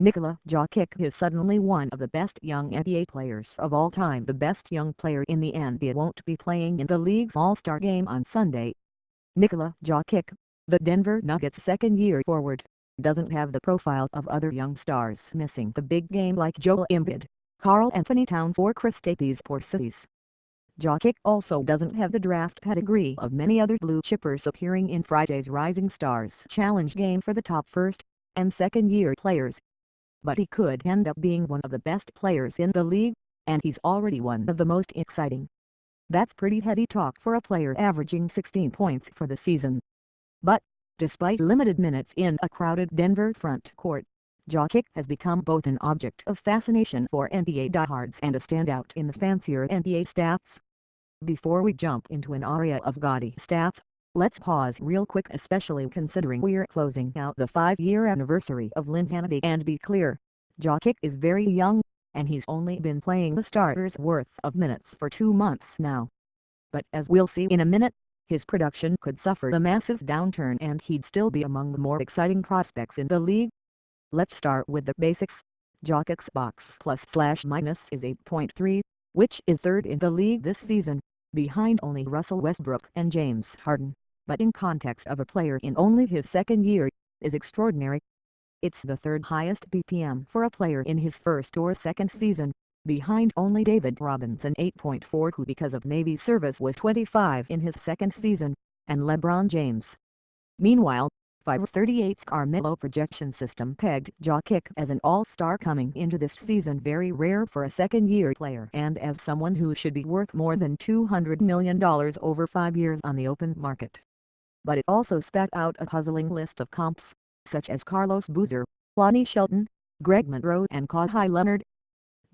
Nikola Jokic is suddenly one of the best young NBA players of all time. The best young player in the NBA won't be playing in the league's All-Star game on Sunday. Nikola Jokic, the Denver Nuggets' second-year forward, doesn't have the profile of other young stars missing the big game like Joel Embiid, Karl Anthony Towns or Kristaps Porzingis. Jokic also doesn't have the draft pedigree of many other blue chippers appearing in Friday's Rising Stars Challenge game for the top first and second-year players. But he could end up being one of the best players in the league, and he's already one of the most exciting. That's pretty heady talk for a player averaging 16 points for the season. But, despite limited minutes in a crowded Denver front court, Jokic has become both an object of fascination for NBA diehards and a standout in the fancier NBA stats. Before we jump into an aria of gaudy stats, let's pause real quick, especially considering we're closing out the 5-year anniversary of Linsanity, and be clear, Jokic is very young, and he's only been playing the starter's worth of minutes for 2 months now. But as we'll see in a minute, his production could suffer a massive downturn and he'd still be among the more exciting prospects in the league. Let's start with the basics. Jokic's box plus/minus is 8.3, which is third in the league this season, behind only Russell Westbrook and James Harden, but in context of a player in only his second year, is extraordinary. It's the third highest BPM for a player in his first or second season, behind only David Robinson 8.4, who because of Navy service was 25 in his second season, and LeBron James. Meanwhile, 538's Carmelo projection system pegged Jokic as an all-star coming into this season, very rare for a second-year player, and as someone who should be worth more than $200 million over 5 years on the open market. But it also spat out a puzzling list of comps, such as Carlos Boozer, Lonnie Shelton, Greg Monroe and Kawhi Leonard.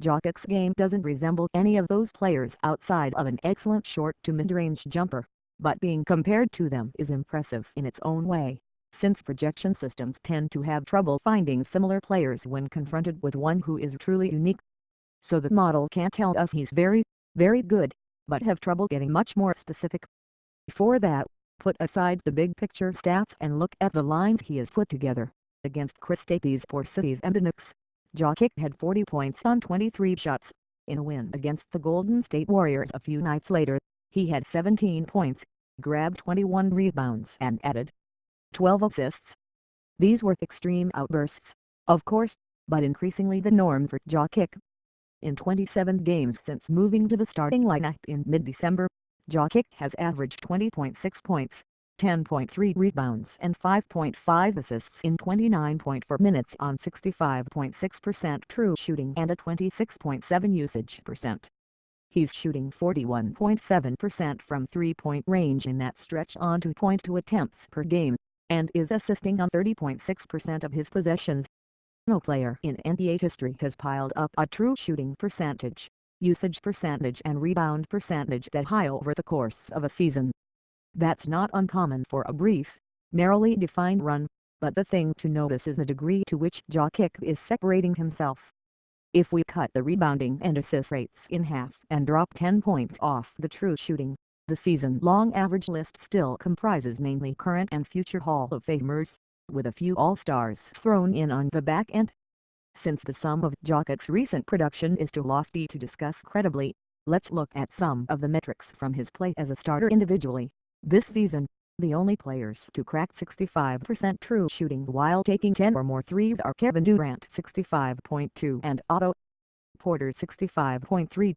Jokic's game doesn't resemble any of those players outside of an excellent short to mid-range jumper, but being compared to them is impressive in its own way, since projection systems tend to have trouble finding similar players when confronted with one who is truly unique. So the model can't tell us he's very, very good, but have trouble getting much more specific. For that, put aside the big picture stats and look at the lines he has put together. Against Kristaps Porzingis and the Knicks, Jokic had 40 points on 23 shots. In a win against the Golden State Warriors a few nights later, he had 17 points, grabbed 21 rebounds and added 12 assists. These were extreme outbursts, of course, but increasingly the norm for Jokic. In 27 games since moving to the starting lineup in mid-December, Jokic has averaged 20.6 points, 10.3 rebounds and 5.5 assists in 29.4 minutes on 65.6% true shooting and a 26.7 usage percent. He's shooting 41.7% from three-point range in that stretch on 2.2 attempts per game, and is assisting on 30.6% of his possessions. No player in NBA history has piled up a true shooting percentage, usage percentage and rebound percentage that high over the course of a season. That's not uncommon for a brief, narrowly defined run, but the thing to notice is the degree to which Jokic is separating himself. If we cut the rebounding and assist rates in half and drop 10 points off the true shooting, the season-long average list still comprises mainly current and future Hall of Famers, with a few All-Stars thrown in on the back end. Since the sum of Jokic's recent production is too lofty to discuss credibly, let's look at some of the metrics from his play as a starter individually. This season, the only players to crack 65% true shooting while taking 10 or more threes are Kevin Durant 65.2 and Otto Porter 65.3.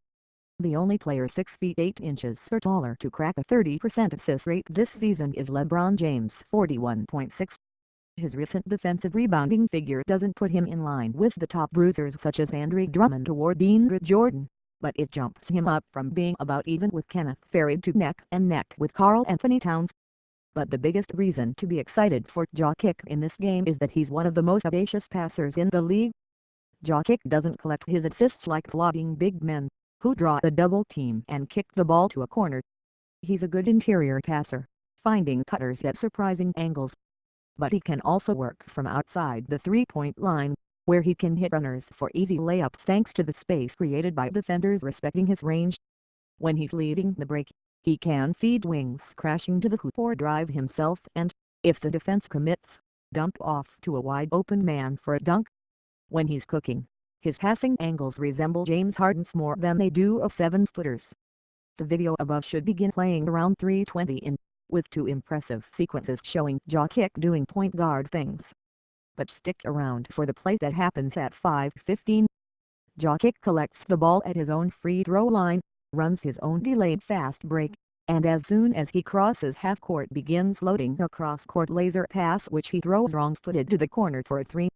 The only player 6 feet 8 inches or taller to crack a 30% assist rate this season is LeBron James 41.6. His recent defensive rebounding figure doesn't put him in line with the top bruisers such as Andre Drummond or DeAndre Jordan, but it jumps him up from being about even with Kenneth Faried to neck and neck with Karl Anthony Towns. But the biggest reason to be excited for Jokic in this game is that he's one of the most audacious passers in the league. Jokic doesn't collect his assists like floating big men, who draw a double team and kick the ball to a corner. He's a good interior passer, finding cutters at surprising angles. But he can also work from outside the three-point line, where he can hit runners for easy layups thanks to the space created by defenders respecting his range. When he's leading the break, he can feed wings crashing to the hoop or drive himself and, if the defense commits, dump off to a wide-open man for a dunk. When he's cooking, his passing angles resemble James Harden's more than they do of 7-footers. The video above should begin playing around 3:20 in, with 2 impressive sequences showing Jokic doing point guard things. But stick around for the play that happens at 5:15. Jokic collects the ball at his own free throw line, runs his own delayed fast break, and as soon as he crosses half-court begins loading a cross-court laser pass which he throws wrong-footed to the corner for a 3.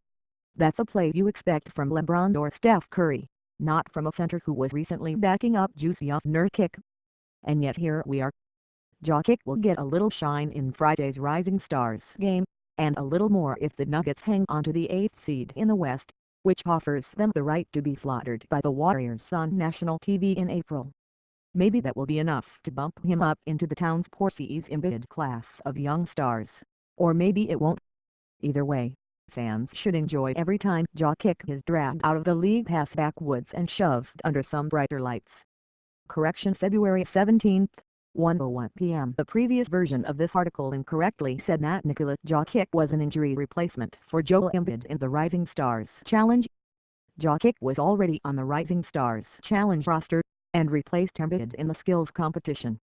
That's a play you expect from LeBron or Steph Curry, not from a center who was recently backing up juicy off Nurkic. And yet here we are. Jokic will get a little shine in Friday's Rising Stars game, and a little more if the Nuggets hang on to the 8th seed in the West, which offers them the right to be slaughtered by the Warriors on national TV in April. Maybe that will be enough to bump him up into the town's Porcy's embedded class of young stars. Or maybe it won't. Either way, fans should enjoy every time Jokic is dragged out of the league past backwoods and shoved under some brighter lights. Correction: February 17, 1:01 p.m. The previous version of this article incorrectly said that Nikola Jokic was an injury replacement for Joel Embiid in the Rising Stars Challenge. Jokic was already on the Rising Stars Challenge roster, and replaced Embiid in the skills competition.